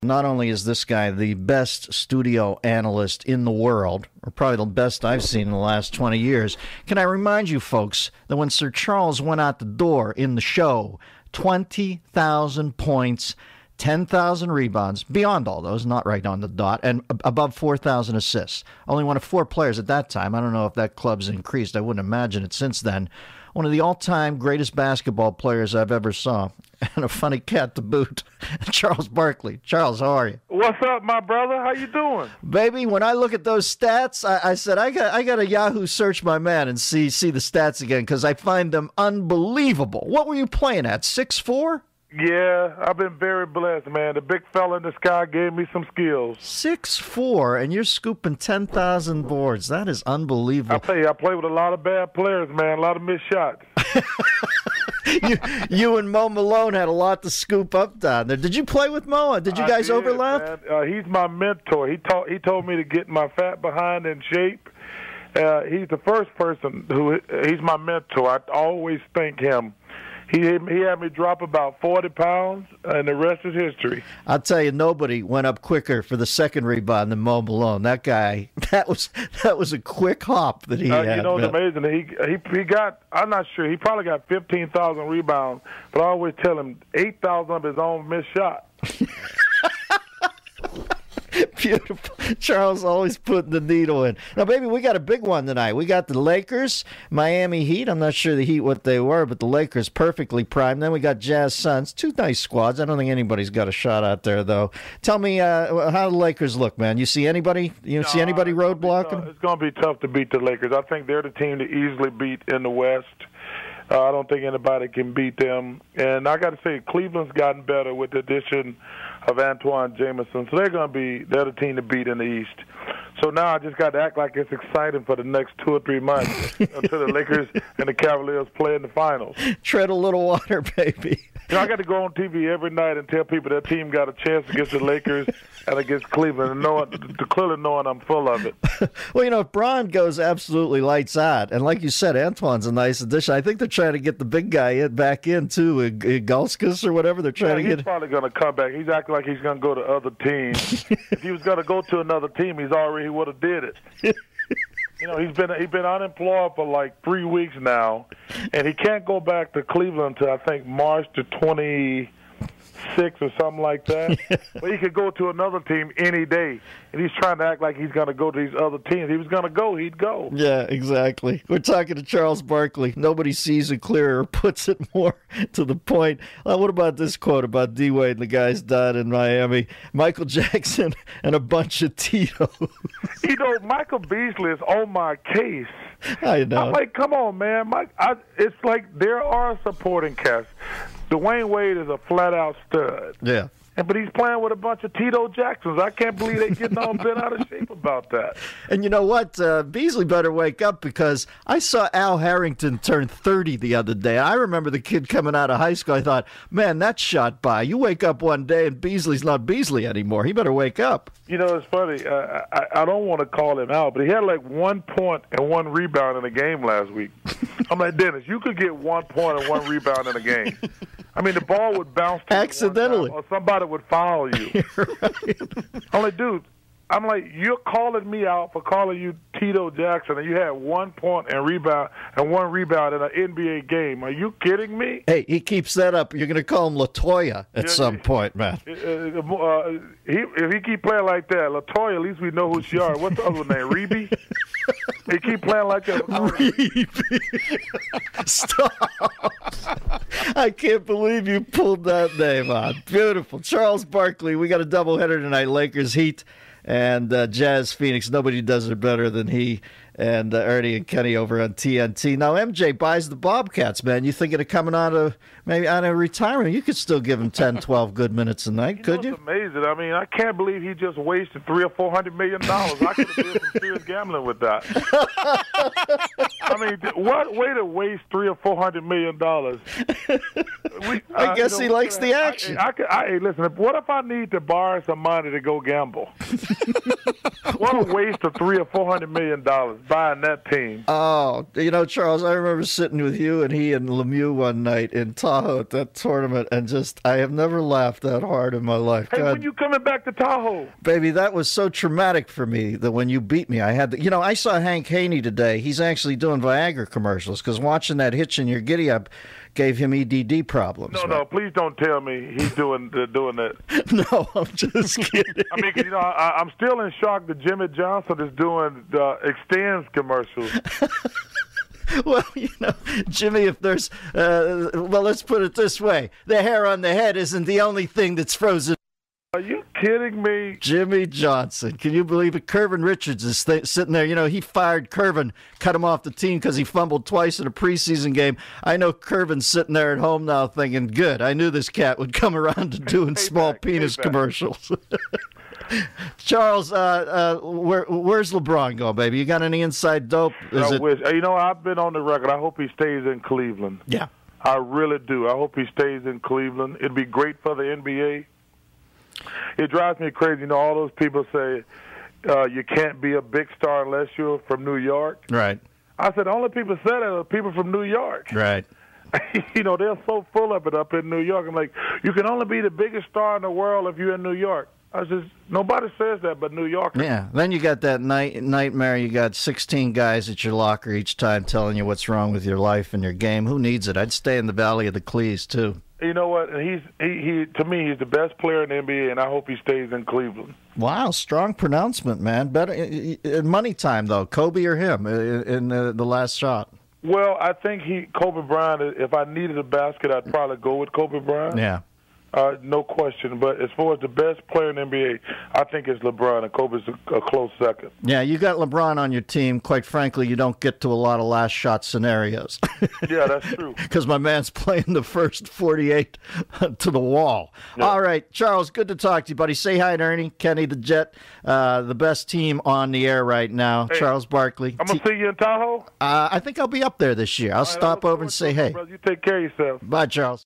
Not only is this guy the best studio analyst in the world, or probably the best I've seen in the last 20 years, can I remind you folks that when Sir Charles went out the door in the show, 20,000 points, 10,000 rebounds, beyond all those, not right on the dot, and above 4,000 assists. Only one of 4 players at that time. I don't know if that club's increased. I wouldn't imagine it since then. One of the all-time greatest basketball players I've ever saw, and a funny cat to boot, Charles Barkley. Charles, how are you? What's up, my brother? How you doing? Baby, when I look at those stats, I said, I got to Yahoo search my man and see the stats again, because I find them unbelievable. What were you playing at, 6'4"? Yeah, I've been very blessed, man. The big fella in the sky gave me some skills. 6'4", and you're scooping 10,000 boards. That is unbelievable. I tell you, I play with a lot of bad players, man. A lot of missed shots. you and Mo Malone had a lot to scoop up down there. Did you play with Mo? Did you guys overlap? Man. He's my mentor. He told me to get my fat behind in shape. He's the first person he's my mentor. I always thank him. He had me drop about 40 pounds, and the rest is history. I'll tell you, nobody went up quicker for the second rebound than Mo Malone. That guy, that was a quick hop that he had. You know, it's amazing. He got, I'm not sure, he probably got 15,000 rebounds, but I always tell him 8,000 of his own missed shot. Beautiful. Charles always putting the needle in. Now, baby, we got a big one tonight. We got the Lakers, Miami Heat. I'm not sure the Heat what they were, but the Lakers perfectly primed. Then we got Jazz Suns. 2 nice squads. I don't think anybody's got a shot out there, though. Tell me how the Lakers look, man. You see anybody? See anybody roadblocking? It's going to be tough to beat the Lakers. I think they're the team to easily beat in the West. I don't think anybody can beat them. And I got to say, Cleveland's gotten better with the addition of Antoine Jameson. So they're the team to beat in the East. So now I just got to act like it's exciting for the next 2 or 3 months until the Lakers and the Cavaliers play in the finals. Tread a little water, baby. I got to go on TV every night and tell people that team got a chance against the Lakers and against Cleveland, and clearly knowing I'm full of it. Well, if Braun goes absolutely lights out, and like you said, Antoine's a nice addition. I think they're trying to get the big guy back in, too, Gauskas or whatever. They're trying to get. He's probably going to come back. He's acting like he's going to go to other teams. If he was going to go to another team, he would have did it. He's been unemployed for like 3 weeks now, and he can't go back to Cleveland until I think March the 26th or something like that. But he could go to another team any day, and he's trying to act like he's going to go to these other teams. If he was going to go, he'd go. Yeah, exactly. We're talking to Charles Barkley. Nobody sees it clearer or puts it more to the point. What about this quote about D-Wade and the guys died in Miami? Michael Jackson and a bunch of Tito. Michael Beasley is on my case. I know. I'm like, come on, man. It's like there are supporting casts. Dwayne Wade is a flat-out stud. Yeah. But he's playing with a bunch of Tito Jacksons. I can't believe they're getting all bent out of shape about that. And you know what? Beasley better wake up, because I saw Al Harrington turn 30 the other day. I remember the kid coming out of high school. I thought, man, that's shot by. You wake up one day and Beasley's not Beasley anymore. He better wake up. It's funny. I don't want to call him out, but he had like 1 point and 1 rebound in a game last week. I'm like, Dennis, you could get 1 point and 1 rebound in a game. I mean, the ball would bounce to accidentally, or somebody would foul you. Right. I'm like, dude, you're calling me out for calling you Tito Jackson, and you had 1 point and 1 rebound in an NBA game. Are you kidding me? Hey, he keeps that up. You're going to call him LaToya at some point, man. If he keep playing like that, LaToya, at least we know who she are. What's the other name? Reby? He keep playing like that. Reby. Stop. I can't believe you pulled that name on. Beautiful. Charles Barkley, we got a doubleheader tonight, Lakers Heat and Jazz Phoenix. Nobody does it better than he and Ernie and Kenny over on TNT. Now, MJ buys the Bobcats, man. You thinking of coming out of retirement? You could still give him 10, 12 good minutes a night, could you? It's amazing. I mean, I can't believe he just wasted $300 or $400 million. I could have did some serious gambling with that. I mean, what way to waste $300 or $400 million? I guess he likes the action. Hey, listen, what if I need to borrow some money to go gamble? What a waste of $300 or $400 million buying that team. Oh, Charles, I remember sitting with you and he and Lemieux one night in Tahoe at that tournament, and I have never laughed that hard in my life. Hey, God, when you coming back to Tahoe? baby, that was so traumatic for me that when you beat me, I had to, I saw Hank Haney today. He's actually doing Viagra commercials because watching that hitch in your giddy up gave him EDD problems. No, please don't tell me he's doing that. No, I'm just kidding. I mean, 'cause, I'm still in shock that Jimmy Johnson is doing the Extends commercials. Well, Jimmy, if there's, let's put it this way. The hair on the head isn't the only thing that's frozen. Are you kidding me? Jimmy Johnson. Can you believe it? Curvin Richards is sitting there. He fired Curvin, cut him off the team because he fumbled twice in a preseason game. I know Curvin's sitting there at home now thinking, good, I knew this cat would come around to doing small penis commercials. Charles, where's LeBron going, baby? You got any inside dope? I wish. I've been on the record. I hope he stays in Cleveland. Yeah. I really do. I hope he stays in Cleveland. It'd be great for the NBA. It drives me crazy. All those people say you can't be a big star unless you're from New York. Right. I said the only people say that are people from New York. Right. They're so full of it up in New York. I'm like, you can only be the biggest star in the world if you're in New York. Nobody says that but New Yorkers. Yeah. Then you got that nightmare. You got 16 guys at your locker each time telling you what's wrong with your life and your game. Who needs it? I'd stay in the Valley of the Clees, too. You know what? And he to me, he's the best player in the NBA, and I hope he stays in Cleveland. Wow, strong pronouncement, man. Better in money time though, Kobe or him in the last shot. Well, I think Kobe Bryant. If I needed a basket, I'd probably go with Kobe Bryant. Yeah. No question. But as far as the best player in the NBA, I think it's LeBron, and Kobe's a close second. Yeah, you got LeBron on your team. Quite frankly, you don't get to a lot of last shot scenarios. Yeah, that's true. Because my man's playing the first 48 to the wall. Yeah. All right, Charles, good to talk to you, buddy. Say hi to Ernie, Kenny the Jet, the best team on the air right now. Hey, Charles Barkley. I'm going to see you in Tahoe? I think I'll be up there this year. I'll stop over and say hey. Brother. You take care of yourself. Bye, Charles.